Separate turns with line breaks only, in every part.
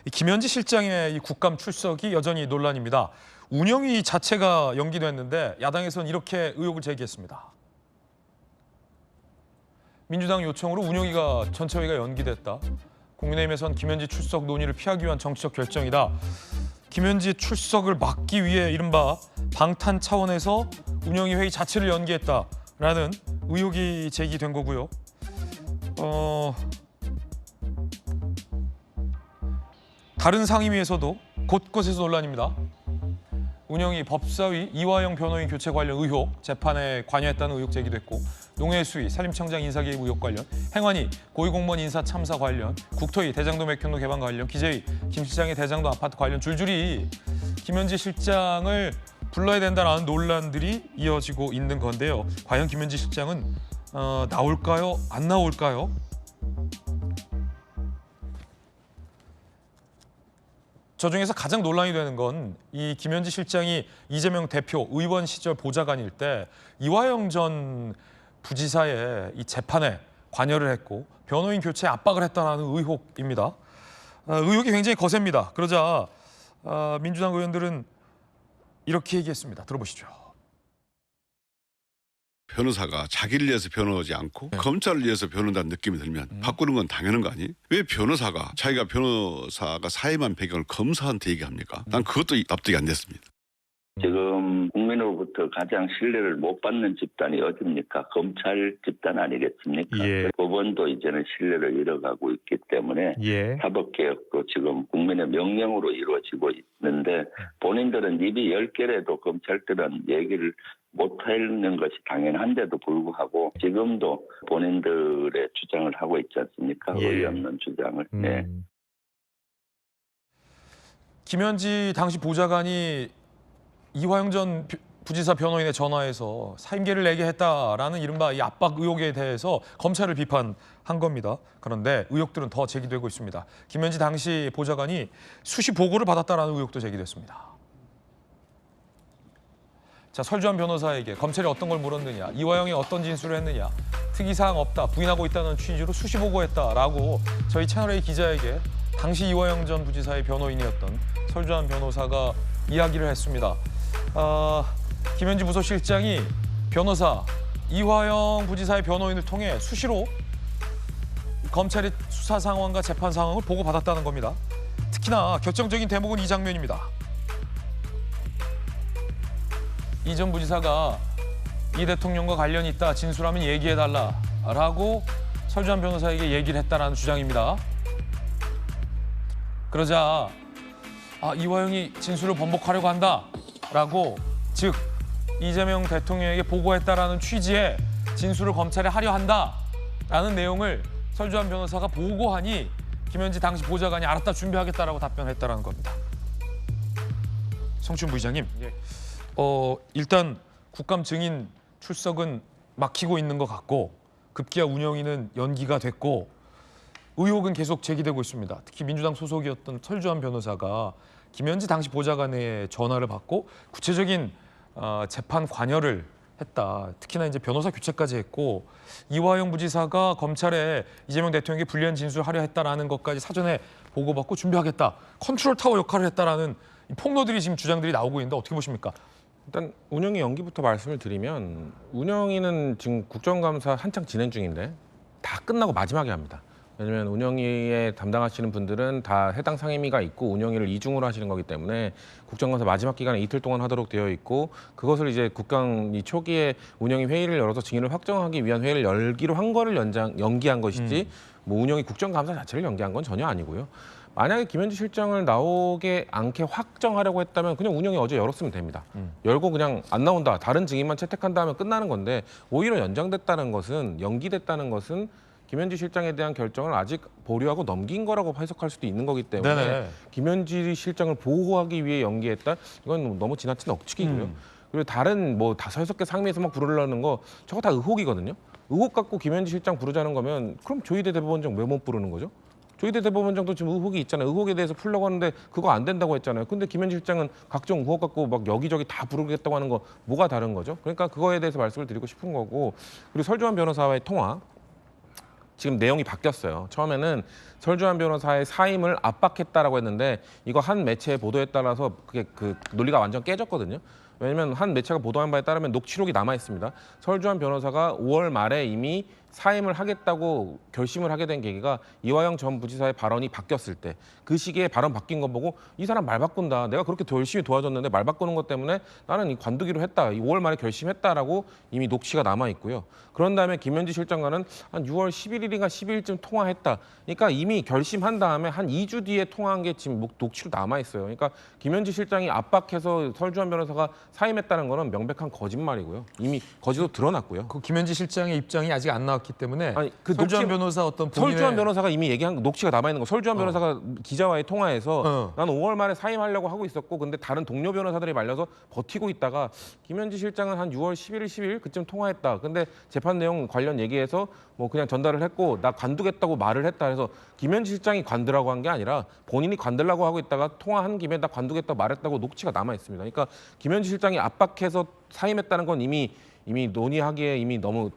이 김현지 실장의 이 국감 출석이 여전히 논란입니다. 운영위 자체가 연기됐는데 야당에서는 이렇게 의혹을 제기했습니다. 민주당 요청으로 운영위가 전체회의가 연기됐다. 국민의힘에선 김현지 출석 논의를 피하기 위한 정치적 결정이다. 김현지 출석을 막기 위해 이른바 방탄 차원에서 운영위 회의 자체를 연기했다라는 의혹이 제기된 거고요. 다른 상임위에서도 곳곳에서 논란입니다. 운영위 법사위 이화영 변호인 교체 관련 의혹, 재판에 관여했다는 의혹 제기됐고, 농해수위 산림청장 인사개입 의혹 관련, 행안위 고위공무원 인사 참사 관련, 국토위 대장도 맥현로 개방 관련, 기재위 김 실장의 대장도 아파트 관련 줄줄이 김현지 실장을 불러야 된다는 논란들이 이어지고 있는 건데요. 과연 김현지 실장은 나올까요? 안 나올까요? 저 중에서 가장 논란이 되는 건 이 김현지 실장이 이재명 대표 의원 시절 보좌관일 때 이화영 전 부지사의 이 재판에 관여를 했고 변호인 교체에 압박을 했다는 의혹입니다. 의혹이 굉장히 거셉니다. 그러자 민주당 의원들은 이렇게 얘기했습니다. 들어보시죠.
변호사가 자기를 위해서 변호하지 않고 검찰을 위해서 변호한다는 느낌이 들면 바꾸는 건 당연한 거 아니? 왜 변호사가 자기가 변호사가 사임한 배경을 검사한테 얘기합니까? 난 그것도 납득이 안 됐습니다.
지금 국민으로부터 가장 신뢰를 못 받는 집단이 어딥니까? 검찰 집단 아니겠습니까?
예.
법원도 이제는 신뢰를 잃어가고 있기 때문에 사법개혁도 지금 국민의 명령으로 이루어지고 있는데 본인들은 입이 10개라도 검찰들은 얘기를 못하는 것이 당연한데도 불구하고 지금도 본인들의 주장을 하고 있지 않습니까? 의의 없는 주장을. 네.
김현지 당시 보좌관이 이화영 전 부지사 변호인의 전화에서 사임계를 내게 했다라는 이른바 이 압박 의혹에 대해서 검찰을 비판한 겁니다. 그런데 의혹들은 더 제기되고 있습니다. 김현지 당시 보좌관이 수시 보고를 받았다라는 의혹도 제기됐습니다. 자, 설주한 변호사에게 검찰이 어떤 걸 물었느냐, 이화영이 어떤 진술을 했느냐, 특이사항 없다, 부인하고 있다는 취지로 수시 보고했다라고 저희 채널A 기자에게 당시 이화영 전 부지사의 변호인이었던 설주한 변호사가 이야기를 했습니다. 김현지 부서실장이 변호사 이화영 부지사의 변호인을 통해 수시로 검찰의 수사 상황과 재판 상황을 보고받았다는 겁니다. 특히나 결정적인 대목은 이 장면입니다. 이 전 부지사가 이 대통령과 관련이 있다, 진술하면 얘기해달라라고 설주한 변호사에게 얘기를 했다라는 주장입니다. 그러자 이화영이 진술을 번복하려고 한다라고, 즉 이재명 대통령에게 보고했다라는 취지의 진술을 검찰에 하려 한다라는 내용을 설주한 변호사가 보고하니 김현지 당시 보좌관이 알았다, 준비하겠다라고 답변했다라는 겁니다. 성춘 부의장님, 일단 국감 증인 출석은 막히고 있는 것 같고 급기야 운영위는 연기가 됐고 의혹은 계속 제기되고 있습니다. 특히 민주당 소속이었던 설주한 변호사가 김현지 당시 보좌관의 전화를 받고 구체적인 재판 관여를 했다. 특히나 이제 변호사 교체까지 했고 이화영 부지사가 검찰에 이재명 대통령에게 불리한 진술하려 했다라는 것까지 사전에 보고받고 준비하겠다. 컨트롤 타워 역할을 했다라는 폭로들이 지금 주장들이 나오고 있는데 어떻게 보십니까?
일단 운영위 연기부터 말씀을 드리면 운영위는 지금 국정감사 한창 진행 중인데 다 끝나고 마지막에 합니다. 왜냐하면 운영위에 담당하시는 분들은 다 해당 상임위가 있고 운영위를 이중으로 하시는 거기 때문에 국정감사 마지막 기간에 이틀 동안 하도록 되어 있고 그것을 이제 국감이 초기에 운영위 회의를 열어서 증인을 확정하기 위한 회의를 열기로 한 거를 연기한 것이지 뭐 운영위 국정감사 자체를 연기한 건 전혀 아니고요. 만약에 김현지 실장을 나오게 않게 확정하려고 했다면 그냥 운영위 어제 열었으면 됩니다. 열고 그냥 안 나온다, 다른 증인만 채택한다 하면 끝나는 건데 오히려 연장됐다는 것은, 연기됐다는 것은 김현지 실장에 대한 결정을 아직 보류하고 넘긴 거라고 해석할 수도 있는 거기 때문에 네네. 김현지 실장을 보호하기 위해 연기했다? 이건 너무 지나친 억측이고요. 그리고 다른 뭐 5-6개 상임위에서 막 부르려는 거 저거 다 의혹이거든요. 의혹 갖고 김현지 실장 부르자는 거면 그럼 조희대 대법원장 왜 못 부르는 거죠? 조희대 대법원장도 지금 의혹이 있잖아요. 의혹에 대해서 풀려고 하는데 그거 안 된다고 했잖아요. 근데 김현지 실장은 각종 의혹 갖고 막 여기저기 다 부르겠다고 하는 거 뭐가 다른 거죠? 그러니까 그거에 대해서 말씀을 드리고 싶은 거고, 그리고 설주한 변호사와의 통화, 지금 내용이 바뀌었어요. 처음에는 설주환 변호사의 사임을 압박했다라고 했는데 이거 한 매체의 보도에 따라서 그게 그 논리가 완전 깨졌거든요. 왜냐면 한 매체가 보도한 바에 따르면 녹취록이 남아 있습니다. 설주환 변호사가 5월 말에 이미 사임을 하겠다고 결심을 하게 된 계기가 이화영 전 부지사의 발언이 바뀌었을 때 그 시기에 발언 바뀐 거 보고 이 사람 말 바꾼다. 내가 그렇게 열심히 도와줬는데 말 바꾸는 것 때문에 나는 이 관두기로 했다. 5월 말에 결심했다라고 이미 녹취가 남아 있고요. 그런 다음에 김현지 실장과는 한 6월 11일인가 12일쯤 통화했다. 그러니까 이미 결심한 다음에 한 2주 뒤에 통화한 게 지금 녹취로 남아 있어요. 그러니까 김현지 실장이 압박해서 설주환 변호사가 사임했다는 거는 명백한 거짓말이고요. 이미 거짓으로 드러났고요.
그 김현지 실장의 입장이 아직 안 나왔기 때문에
아니, 그
설주환
녹취-
변호사 어떤 본인의
설주환 변호사가 이미 얘기한 녹취가 남아 있는 거. 설주환 변호사가 기자와의 통화에서 나는 5월 말에 사임하려고 하고 있었고, 근데 다른 동료 변호사들이 말려서 버티고 있다가 김현지 실장은 한 6월 11일, 12일 그쯤 통화했다. 근데 재판 내용 관련 얘기해서 뭐 그냥 전달을 했고 나 관두겠다고 말을 했다. 해서 김현지 실장이 관두라고 한 게 아니라 본인이 관두려고 하고 있다가 통화한 김에 나 관두겠다고 말했다고 녹취가 남아 있습니다. 그러니까 김현지 실장이 압박해서 사임했다는 건 이미 논의하기에 이미 너무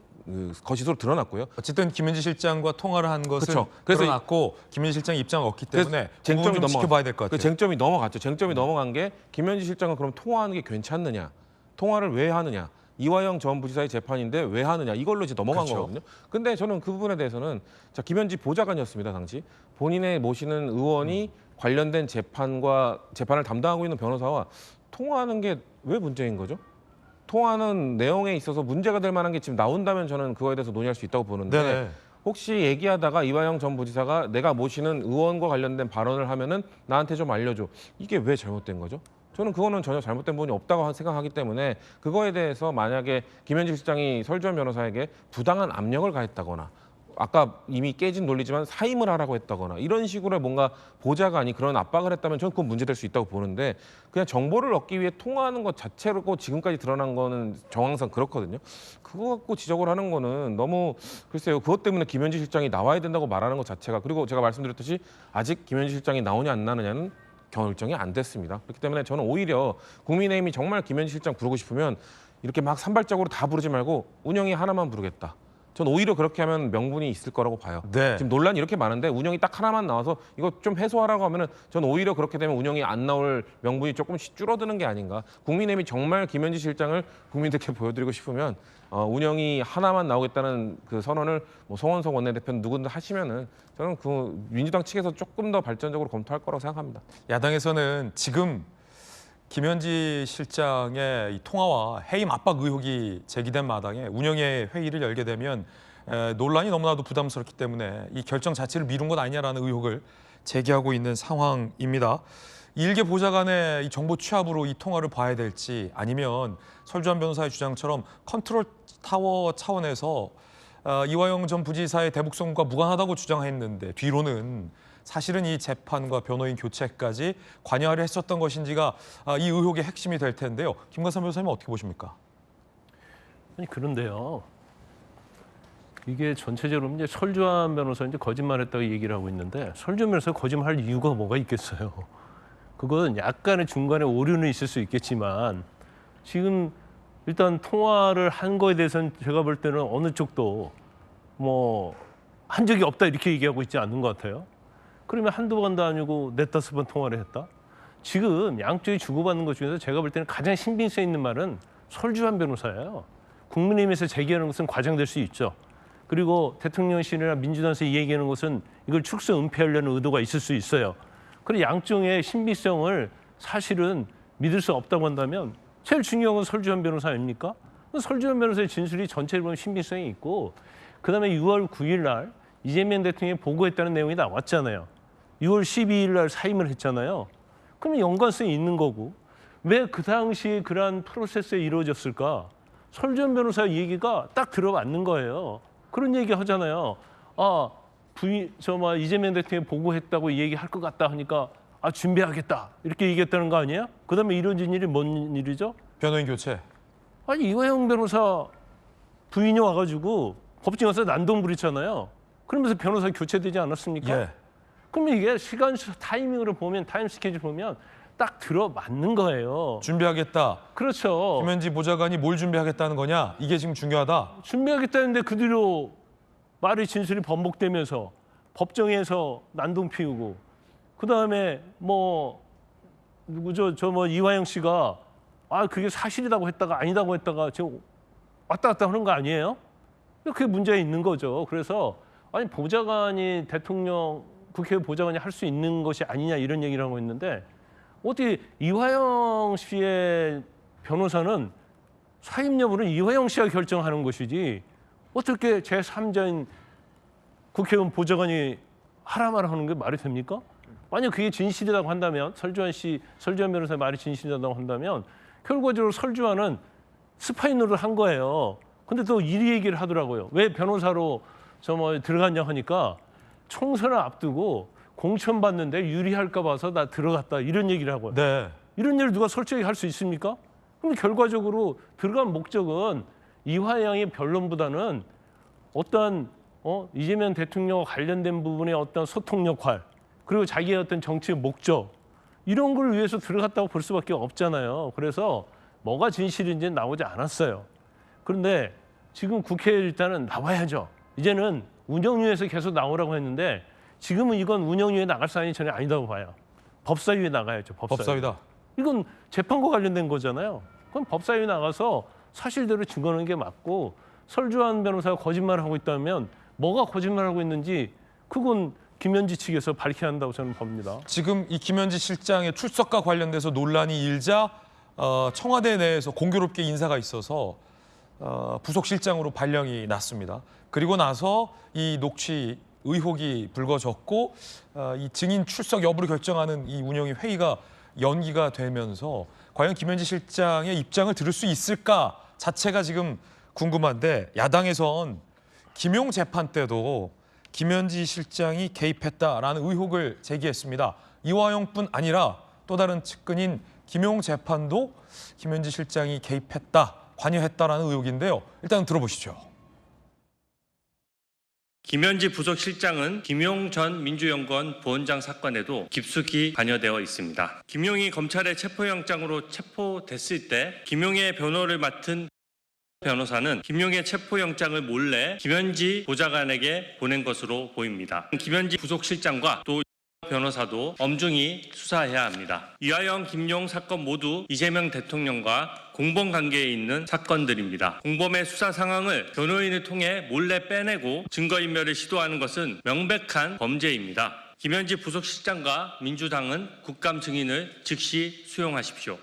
거짓으로 드러났고요.
어쨌든 김현지 실장과 통화를 한 것은
그쵸. 그래서
드러났고 김현지 실장 입장은 없기 때문에
쟁점이
좀 지켜봐야 될 것
그
같아요.
쟁점이 넘어갔죠. 쟁점이 넘어간 게 김현지 실장은 그럼 통화하는 게 괜찮느냐? 통화를 왜 하느냐? 이화영 전 부지사의 재판인데 왜 하느냐? 이걸로 이제 넘어간
그렇죠.
거거든요. 근데 저는 그 부분에 대해서는 자, 김현지 보좌관이었습니다, 당시. 본인의 모시는 의원이 관련된 재판을 담당하고 있는 변호사와 통화하는 게 왜 문제인 거죠? 통화하는 내용에 있어서 문제가 될 만한 게 지금 나온다면 저는 그거에 대해서 논의할 수 있다고 보는데
네네.
혹시 얘기하다가 이화영 전 부지사가 내가 모시는 의원과 관련된 발언을 하면은 나한테 좀 알려줘. 이게 왜 잘못된 거죠? 저는 그거는 전혀 잘못된 부분이 없다고 생각하기 때문에 그거에 대해서 만약에 김현지 실장이 설주환 변호사에게 부당한 압력을 가했다거나 아까 이미 깨진 논리지만 사임을 하라고 했다거나 이런 식으로 뭔가 보좌관이 그런 압박을 했다면 저는 그건 문제될 수 있다고 보는데 그냥 정보를 얻기 위해 통화하는 것 자체로 지금까지 드러난 거는 정황상 그렇거든요. 그거 갖고 지적을 하는 거는 너무 글쎄요. 그것 때문에 김현지 실장이 나와야 된다고 말하는 것 자체가 그리고 제가 말씀드렸듯이 아직 김현지 실장이 나오냐 안 나느냐는 결정이 안 됐습니다. 그렇기 때문에 저는 오히려 국민의힘이 정말 김현지 실장 부르고 싶으면 이렇게 막 산발적으로 다 부르지 말고 운영이 하나만 부르겠다. 전 오히려 그렇게 하면 명분이 있을 거라고 봐요.
네.
지금 논란이 이렇게 많은데 운영이 딱 하나만 나와서 이거 좀 해소하라고 하면은 전 오히려 그렇게 되면 운영이 안 나올 명분이 조금씩 줄어드는 게 아닌가. 국민의힘이 정말 김현지 실장을 국민들께 보여드리고 싶으면 운영이 하나만 나오겠다는 그 선언을 뭐 송원석 원내대표는 누구든 하시면은 저는 그 민주당 측에서 조금 더 발전적으로 검토할 거라고 생각합니다.
야당에서는 지금 김현지 실장의 이 통화와 해임 압박 의혹이 제기된 마당에 운영의 회의를 열게 되면 논란이 너무나도 부담스럽기 때문에 이 결정 자체를 미룬 것 아니냐라는 의혹을 제기하고 있는 상황입니다. 일개 보좌관의 이 정보 취합으로 이 통화를 봐야 될지 아니면 설주환 변호사의 주장처럼 컨트롤 타워 차원에서 이화영 전 부지사의 대북 선거가 무관하다고 주장했는데 뒤로는 사실은 이 재판과 변호인 교체까지 관여를 했었던 것인지가 이 의혹의 핵심이 될 텐데요. 김관삼 변호사님 어떻게 보십니까?
아니 그런데요. 이게 전체적으로 이제 설주환 변호사 이제 거짓말했다고 얘기를 하고 있는데 설주환 변호사 거짓말할 이유가 뭐가 있겠어요? 그건 약간의 중간에 오류는 있을 수 있겠지만 지금 일단 통화를 한 거에 대해서는 제가 볼 때는 어느 쪽도 뭐 한 적이 없다 이렇게 얘기하고 있지 않는 것 같아요. 그러면 한두 번도 아니고 네다섯 번 통화를 했다? 지금 양쪽이 주고받는 것 중에서 제가 볼 때는 가장 신빙성 있는 말은 설주환 변호사예요. 국민의힘에서 제기하는 것은 과장될 수 있죠. 그리고 대통령실이나 민주당에서 얘기하는 것은 이걸 축소 은폐하려는 의도가 있을 수 있어요. 그리고 양쪽의 신빙성을 사실은 믿을 수 없다고 한다면 제일 중요한 건 설주환 변호사 아닙니까? 설주환 변호사의 진술이 전체를 보면 신빙성이 있고 그다음에 6월 9일 날 이재명 대통령이 보고했다는 내용이 나왔잖아요. 6월 12일 날 사임을 했잖아요. 그러면 연관성이 있는 거고 왜 그 당시에 그러한 프로세스에 이루어졌을까? 설주환 변호사 얘기가 딱 들어맞는 거예요. 그런 얘기 하잖아요. 이재명 대통령이 보고했다고 얘기할 것 같다 하니까 준비하겠다 이렇게 얘기했다는 거 아니에요? 그다음에 이루어진 일이 뭔 일이죠?
변호인 교체.
아니 이화영 변호사 부인이 와가지고 법정 와서 난동 부리잖아요. 그러면서 변호사 교체되지 않았습니까?
예.
그러면 이게 시간 타이밍으로 보면 타임 스케줄 보면 딱 들어맞는 거예요.
준비하겠다.
그렇죠.
김현지 보좌관이 뭘 준비하겠다는 거냐? 이게 지금 중요하다.
준비하겠다는데 그 뒤로 말의 진술이 번복되면서 법정에서 난동 피우고 그다음에 뭐 누구죠? 이화영 씨가 그게 사실이라고 했다가 아니다고 했다가 지금 왔다 갔다 하는 거 아니에요? 그게 문제가 있는 거죠. 그래서 아니 보좌관이 대통령 국회 보좌관이 할 수 있는 것이 아니냐 이런 얘기를 하고 있는데 어떻게 이화영 씨의 변호사는 사임 여부는 이화영 씨가 결정하는 것이지 어떻게 제3자인 국회의원 보좌관이 하라마라 하는 게 말이 됩니까? 만약 그게 진실이라고 한다면 설주환 변호사의 말이 진실이라고 한다면 결과적으로 설주환은 스파이 노릇을 한 거예요. 근데 또 이 얘기를 하더라고요. 왜 변호사로 들어갔냐 하니까 총선을 앞두고 공천 받는데 유리할까 봐서 나 들어갔다 이런 얘기를 하고요.
네.
이런 일을 누가 솔직히 할 수 있습니까? 그럼 결과적으로 들어간 목적은 이화영의 변론보다는 어떤 이재명 대통령과 관련된 부분의 어떤 소통 역할 그리고 자기의 어떤 정치의 목적 이런 걸 위해서 들어갔다고 볼 수밖에 없잖아요. 그래서 뭐가 진실인지는 나오지 않았어요. 그런데 지금 국회에 일단은 나와야죠. 이제는 운영위에서 계속 나오라고 했는데 지금은 이건 운영위에 나갈 사안이 전혀 아니다고 봐요. 법사위에 나가야죠.
법사위다.
이건 재판과 관련된 거잖아요. 그럼 법사위에 나가서 사실대로 증거하는 게 맞고 설주환 변호사가 거짓말을 하고 있다면 뭐가 거짓말하고 있는지 그건 김현지 측에서 밝혀야 한다고 저는 봅니다.
지금 이 김현지 실장의 출석과 관련돼서 논란이 일자 청와대 내에서 공교롭게 인사가 있어서 부속 실장으로 발령이 났습니다. 그리고 나서 이 녹취 의혹이 불거졌고 이 증인 출석 여부를 결정하는 이 운영위 회의가 연기가 되면서 과연 김현지 실장의 입장을 들을 수 있을까 자체가 지금 궁금한데 야당에선 김용 재판 때도 김현지 실장이 개입했다라는 의혹을 제기했습니다. 이화영뿐 아니라 또 다른 측근인 김용 재판도 김현지 실장이 개입했다, 관여했다라는 의혹인데요. 일단 들어보시죠.
김현지 부속실장은 김용 전 민주연구원 부원장 사건에도 깊숙이 관여되어 있습니다. 김용이 검찰의 체포영장으로 체포됐을 때 김용의 변호를 맡은 변호사는 김용의 체포영장을 몰래 김현지 보좌관에게 보낸 것으로 보입니다. 김현지 부속실장과 또 변호사도 엄중히 수사해야 합니다. 이화영, 김용 사건 모두 이재명 대통령과 공범 관계에 있는 사건들입니다. 공범의 수사 상황을 변호인을 통해 몰래 빼내고 증거인멸을 시도하는 것은 명백한 범죄입니다. 김현지 부속실장과 민주당은 국감 증인을 즉시 수용하십시오.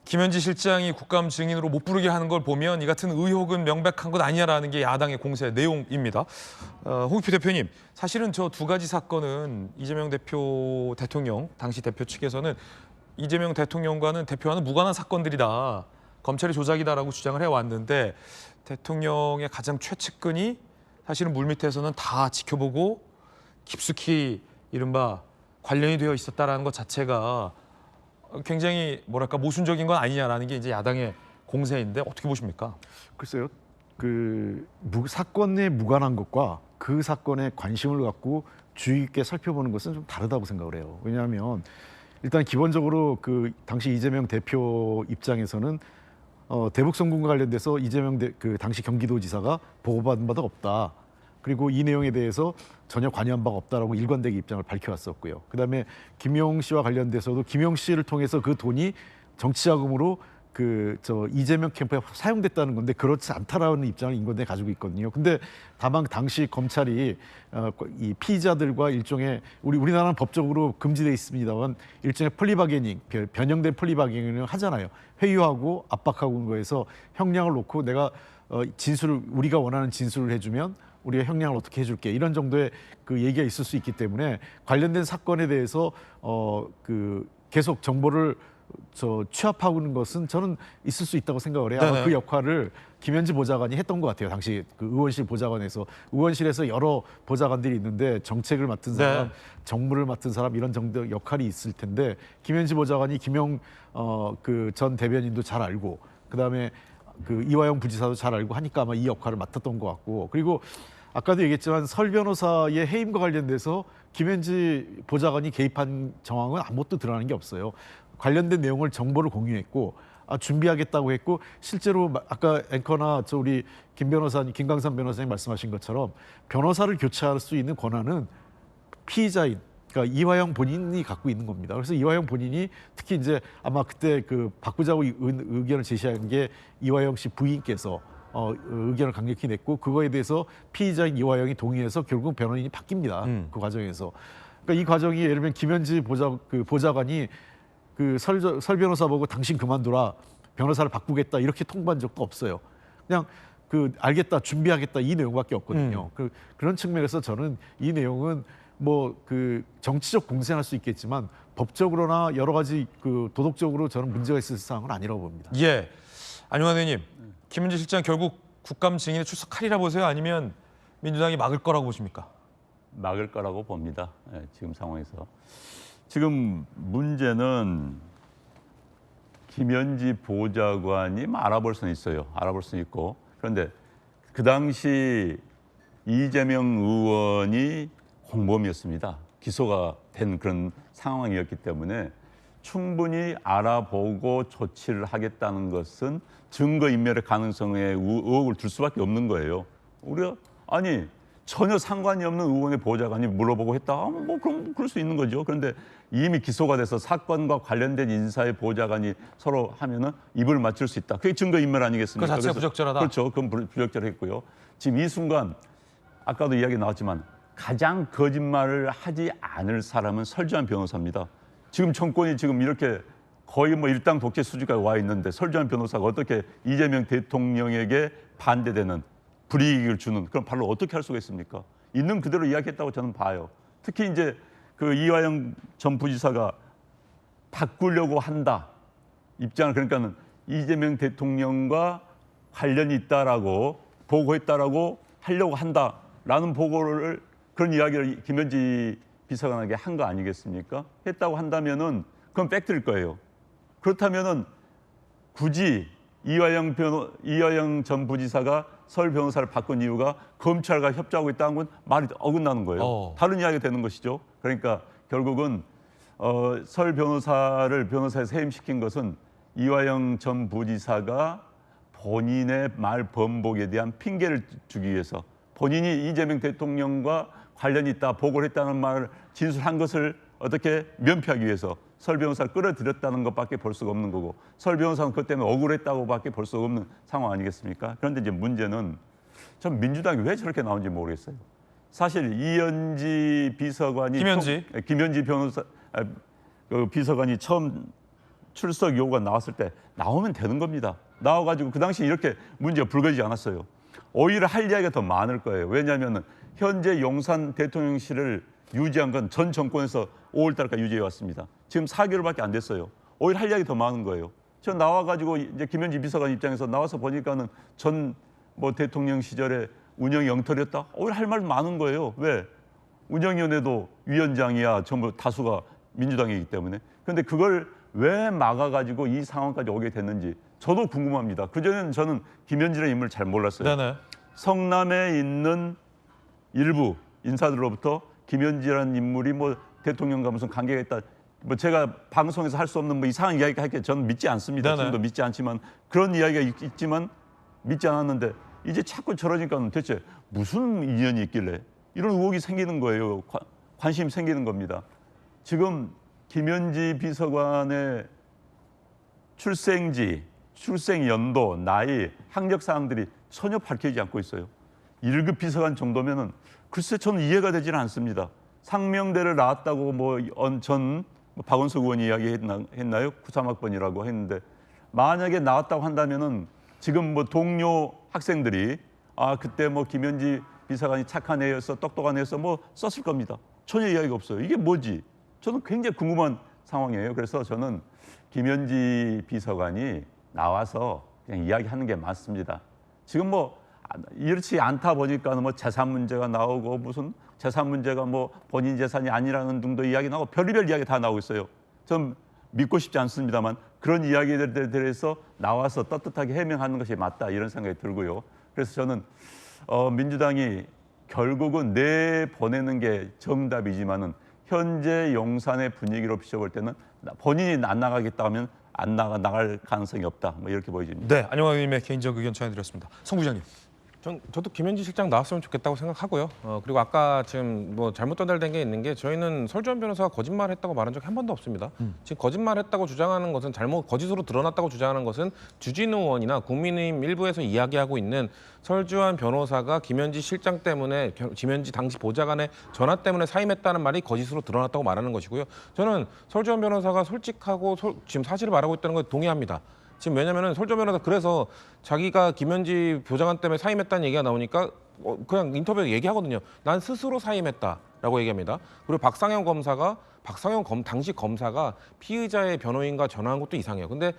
김현지 실장이 국감 증인으로 못 부르게 하는 걸 보면 이 같은 의혹은 명백한 것 아니냐라는 게 야당의 공세 내용입니다. 홍익표 대표님, 사실은 저 두 가지 사건은 이재명 대통령, 당시 대표 측에서는 이재명 대통령과는 대표와는 무관한 사건들이다. 검찰의 조작이다라고 주장을 해왔는데 대통령의 가장 최측근이 사실은 물밑에서는 다 지켜보고 깊숙이 이른바 관련이 되어 있었다라는 것 자체가 굉장히 뭐랄까 모순적인 건 아니냐라는 게 이제 야당의 공세인데 어떻게 보십니까?
글쎄요. 사건에 무관한 것과 그 사건에 관심을 갖고 주의 깊게 살펴보는 것은 좀 다르다고 생각을 해요. 왜냐하면 일단 기본적으로 그 당시 이재명 대표 입장에서는 대북 송금과 관련돼서 이재명 당시 경기도지사가 보고받은 바가 없다. 그리고 이 내용에 대해서 전혀 관여한 바가 없다라고 일관되게 입장을 밝혀왔었고요. 그다음에 김용 씨와 관련돼서도 김용 씨를 통해서 그 돈이 정치자금으로 이재명 캠프에 사용됐다는 건데 그렇지 않다라는 입장을 인권에 가지고 있거든요. 근데 다만 당시 검찰이 이 피의자들과 일종의 우리나라는 법적으로 금지돼 있습니다만 일종의 플리바게닝, 변형된 플리바게닝을 하잖아요. 회유하고 압박하고 거에서 형량을 놓고 내가 우리가 원하는 진술을 해주면 우리가 형량을 어떻게 해줄게 이런 정도의 그 얘기가 있을 수 있기 때문에 관련된 사건에 대해서 계속 정보를 취합하고 있는 것은 저는 있을 수 있다고 생각을 해요. 아마 그 역할을 김현지 보좌관이 했던 것 같아요. 당시 그 의원실 보좌관에서 의원실에서 여러 보좌관들이 있는데 정책을 맡은 사람, 정무를 맡은 사람 이런 정도 역할이 있을 텐데 김현지 보좌관이 김용 전 대변인도 잘 알고 그다음에 이화영 부지사도 잘 알고 하니까 아마 이 역할을 맡았던 것 같고 그리고 아까도 얘기했지만 설 변호사의 해임과 관련돼서 김현지 보좌관이 개입한 정황은 아무것도 드러나는 게 없어요. 관련된 내용을 정보를 공유했고 준비하겠다고 했고 실제로 아까 앵커나 우리 김 변호사님, 김광삼 변호사님 말씀하신 것처럼 변호사를 교체할 수 있는 권한은 피의자인 그러니까 이화영 본인이 갖고 있는 겁니다. 그래서 이화영 본인이 특히 이제 아마 그때 그 바꾸자고 의견을 제시한 게 이화영 씨 부인께서 의견을 강력히 냈고 그거에 대해서 피의자인 이화영이 동의해서 결국 변호인이 바뀝니다. 그 과정에서. 그러니까 이 과정이 예를 들면 김현지 보좌관이 설 변호사 보고 당신 그만둬라 변호사를 바꾸겠다 이렇게 통보한 적도 없어요. 그냥 알겠다 준비하겠다 이 내용밖에 없거든요. 그런 측면에서 저는 이 내용은 정치적 공세할 수 있겠지만 법적으로나 여러 가지 도덕적으로 저는 문제가 있을 사항은 아니라고 봅니다.
예, 안용환 의원님, 김은지 실장 결국 국감 증인에 출석하리라 보세요? 아니면 민주당이 막을 거라고 보십니까?
막을 거라고 봅니다. 지금 상황에서. 지금 문제는 김현지 보좌관이 알아볼 수는 있어요. 알아볼 수는 있고. 그런데 그 당시 이재명 의원이 공범이었습니다. 기소가 된 그런 상황이었기 때문에 충분히 알아보고 조치를 하겠다는 것은 증거인멸의 가능성에 의혹을 둘 수밖에 없는 거예요. 우리가 전혀 상관이 없는 의원의 보좌관이 물어보고 했다. 그럼 그럴 수 있는 거죠. 그런데 이미 기소가 돼서 사건과 관련된 인사의 보좌관이 서로 하면은 입을 맞출 수 있다. 그게 증거인멸 아니겠습니까?
그 자체가 부적절하다.
그렇죠. 그건 부적절했고요. 지금 이 순간 아까도 이야기 나왔지만 가장 거짓말을 하지 않을 사람은 설주한 변호사입니다. 지금 정권이 지금 이렇게 거의 일당 독재 수준까지 와 있는데 설주한 변호사가 어떻게 이재명 대통령에게 반대되는 불이익을 주는 그런 발로 어떻게 할 수가 있습니까? 있는 그대로 이야기했다고 저는 봐요. 특히 이제 이화영 전 부지사가 바꾸려고 한다 입장을 그러니까는 이재명 대통령과 관련이 있다라고 보고했다라고 하려고 한다라는 보고를 그런 이야기를 김현지 비서관에게 한 거 아니겠습니까? 했다고 한다면은 그건 팩트일 거예요. 그렇다면은 굳이 이화영 전 부지사가 설 변호사를 바꾼 이유가 검찰과 협조하고 있다는 건 말이 어긋나는 거예요. 다른 이야기가 되는 것이죠. 그러니까 결국은 설 변호사에 해임시킨 것은 이화영 전 부지사가 본인의 말 번복에 대한 핑계를 주기 위해서 본인이 이재명 대통령과 관련이 있다, 보고를 했다는 말을 진술한 것을 어떻게 면피하기 위해서 설 변호사를 끌어들였다는 것밖에 볼 수가 없는 거고 설 변호사는 그것 때문에 억울했다고밖에 볼 수가 없는 상황 아니겠습니까? 그런데 이제 문제는 전 민주당이 왜 저렇게 나온지 모르겠어요. 사실 이현지 비서관이 김현지 변호사 비서관이 처음 출석 요구가 나왔을 때 나오면 되는 겁니다. 나와가지고 그 당시 이렇게 문제가 불거지지 않았어요. 오히려 할 이야기가 더 많을 거예요. 왜냐하면 현재 용산 대통령실을 유지한 건 전 정권에서 5월 달까지 유지해 왔습니다. 지금 4개월밖에 안 됐어요. 오히려 할 이야기 더 많은 거예요. 저 나와가지고 이제 김현지 비서관 입장에서 나와서 보니까는 전 대통령 시절에 운영이 엉터리였다. 오히려 할 말 많은 거예요. 왜? 운영위원회도 위원장이야 전부 다수가 민주당이기 때문에. 그런데 그걸 왜 막아가지고 이 상황까지 오게 됐는지 저도 궁금합니다. 그전에는 저는 김현지라는 인물을 잘 몰랐어요.
네네.
성남에 있는 일부 인사들로부터 김현지라는 인물이 대통령과 무슨 관계가 있다. 제가 방송에서 할 수 없는 이상한 이야기가 할게 저는 믿지 않습니다. 지금도 믿지 않지만 그런 이야기가 있지만 믿지 않았는데 이제 자꾸 저러니까 대체 무슨 인연이 있길래 이런 의혹이 생기는 거예요. 관심이 생기는 겁니다. 지금 김현지 비서관의 출생지, 출생 연도, 나이, 학력 사항들이 전혀 밝혀지지 않고 있어요. 1급 비서관 정도면은 글쎄 저는 이해가 되지는 않습니다. 상명대를 나왔다고 전 박원석 의원이 이야기했나요? 93학번이라고 했는데 만약에 나왔다고 한다면은 지금 동료 학생들이 그때 김현지 비서관이 착한 애였어, 똑똑한 애였어 썼을 겁니다. 전혀 이야기가 없어요. 이게 뭐지? 저는 굉장히 궁금한 상황이에요. 그래서 저는 김현지 비서관이 나와서 그냥 이야기하는 게 맞습니다. 지금 이렇지 않다 보니까 재산 문제가 나오고 무슨 재산 문제가 본인 재산이 아니라는 등도 이야기 나오고 별의별 이야기 다 나오고 있어요. 전 믿고 싶지 않습니다만 그런 이야기들에 대해서 나와서 떳떳하게 해명하는 것이 맞다 이런 생각이 들고요. 그래서 저는 민주당이 결국은 내보내는 게 정답이지만은 현재 용산의 분위기로 비춰볼 때는 본인이 안 나가겠다 하면 안 나갈 가능성이 없다. 뭐 이렇게 보여집니다.
네, 안영환 의원님의 개인적 의견 전해드렸습니다. 성 부장님.
저도 김현지 실장 나왔으면 좋겠다고 생각하고요. 그리고 아까 지금 뭐 잘못 전달된 게 있는 게 저희는 설주환 변호사가 거짓말했다고 말한 적이 한 번도 없습니다. 지금 거짓말했다고 주장하는 것은 거짓으로 드러났다고 주장하는 것은 주진우 의원이나 국민의힘 일부에서 이야기하고 있는 설주환 변호사가 김현지 실장 때문에 김현지 당시 보좌관의 전화 때문에 사임했다는 말이 거짓으로 드러났다고 말하는 것이고요. 저는 설주환 변호사가 솔직하고 지금 사실을 말하고 있다는 걸 동의합니다. 지금 왜냐면은 설주환 변호사 그래서 자기가 김현지 보좌관 때문에 사임했다는 얘기가 나오니까 그냥 인터뷰에 얘기하거든요. 난 스스로 사임했다라고 얘기합니다. 그리고 당시 검사가 피의자의 변호인과 전화한 것도 이상해요. 근데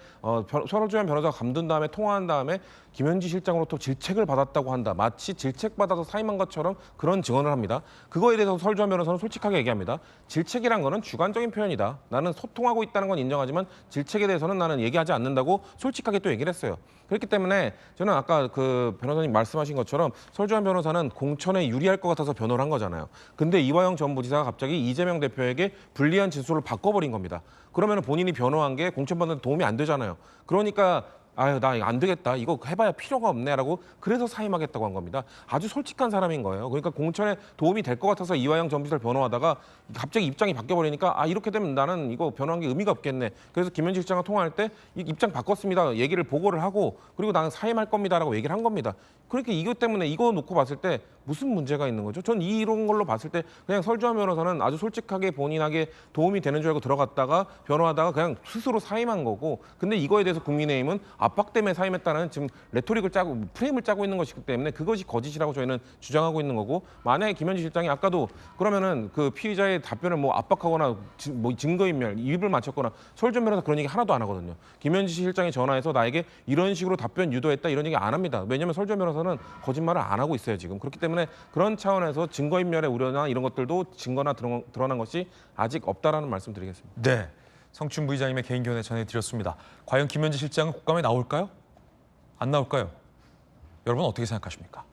설주환 변호사가 감둔 다음에 통화한 다음에 김현지 실장으로부터 질책을 받았다고 한다. 마치 질책받아서 사임한 것처럼 그런 증언을 합니다. 그거에 대해서 설주환 변호사는 솔직하게 얘기합니다. 질책이란 거는 주관적인 표현이다. 나는 소통하고 있다는 건 인정하지만 질책에 대해서는 나는 얘기하지 않는다고 솔직하게 또 얘기를 했어요. 그렇기 때문에 저는 아까 그 변호사님 말씀하신 것처럼 설주환 변호사는 공천에 유리할 것 같아서 변호를 한 거잖아요. 근데 이화영 전 부지사가 갑자기 이재명 대표에게 불리한 진술을 바꿔버린 겁니다. 그러면 본인이 변호한 게 공천 받는 데 도움이 안 되잖아요. 그러니까 아유 나 이거 안 되겠다. 이거 해봐야 필요가 없네라고 그래서 사임하겠다고 한 겁니다. 아주 솔직한 사람인 거예요. 그러니까 공천에 도움이 될 것 같아서 이화영 전 비서를 변호하다가 갑자기 입장이 바뀌어버리니까 이렇게 되면 나는 이거 변호한 게 의미가 없겠네. 그래서 김현지 실장과 통화할 때 입장 바꿨습니다. 얘기를 보고를 하고 그리고 나는 사임할 겁니다라고 얘기를 한 겁니다. 그렇게 이것 때문에 이거 놓고 봤을 때 무슨 문제가 있는 거죠? 전 이런 걸로 봤을 때 그냥 설주환 변호사는 아주 솔직하게 본인에게 도움이 되는 줄 알고 들어갔다가 변호하다가 그냥 스스로 사임한 거고 근데 이거에 대해서 국민의힘은 압박 때문에 사임했다는 지금 레토릭을 짜고 프레임을 짜고 있는 것이기 때문에 그것이 거짓이라고 저희는 주장하고 있는 거고 만약에 김현지 실장이 아까도 그러면은 그 피의자의 답변을 뭐 압박하거나 뭐 증거인멸 입을 맞췄거나 설주환 변호사 그런 얘기 하나도 안 하거든요. 김현지 실장이 전화해서 나에게 이런 식으로 답변 유도했다 이런 얘기 안 합니다. 왜냐하면 설주환 변호사는 거짓말을 안 하고 있어요 지금. 그렇기 때문에 그런 차원에서 증거인멸의 우려나 이런 것들도 증거나 드러난 것이 아직 없다라는 말씀 드리겠습니다.
네, 성춘 부의장님의 개인 견해 전해드렸습니다. 과연 김현지 실장은 국감에 나올까요? 안 나올까요? 여러분 어떻게 생각하십니까?